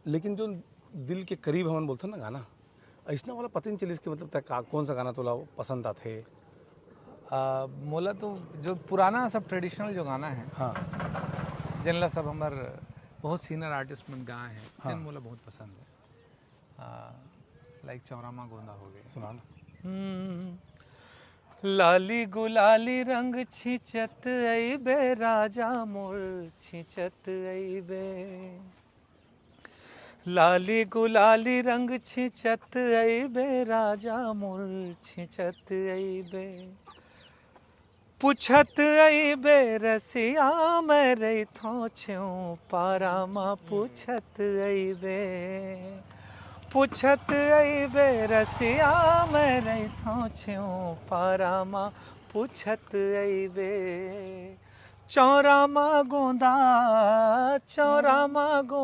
लेकिन जो दिल के करीब हमन बोलते ना गाना, ऐसना वाला पता नहीं चलिस कि मतलब कौन सा गाना तोला पसंद आथे। मोला तो जो पुराना सब ट्रेडिशनल जो गाना है, हाँ जिनला सब हमार बहुत सीनियर आर्टिस्ट मन गाए हैं, हाँ। मोला बहुत पसंद है। लाइक चौरामा गोंदा हो गए। सुना ना। लाली गुलाली रंग छिंचत अइबे राजा मोर छिंचत अइबे, लाली गुलाली रंग छिंचत अइबे राजा मोर छिंचत अइबे, पुछत अइबे रसिया मैं रहिथो छेऊ पारा माँ पुछत अइबे, पुछत अइबे रसिया मैं रहिथो छेऊ पारा माँ पुछत अइबे, चौरामा गोंदा चौरामा गोंदा।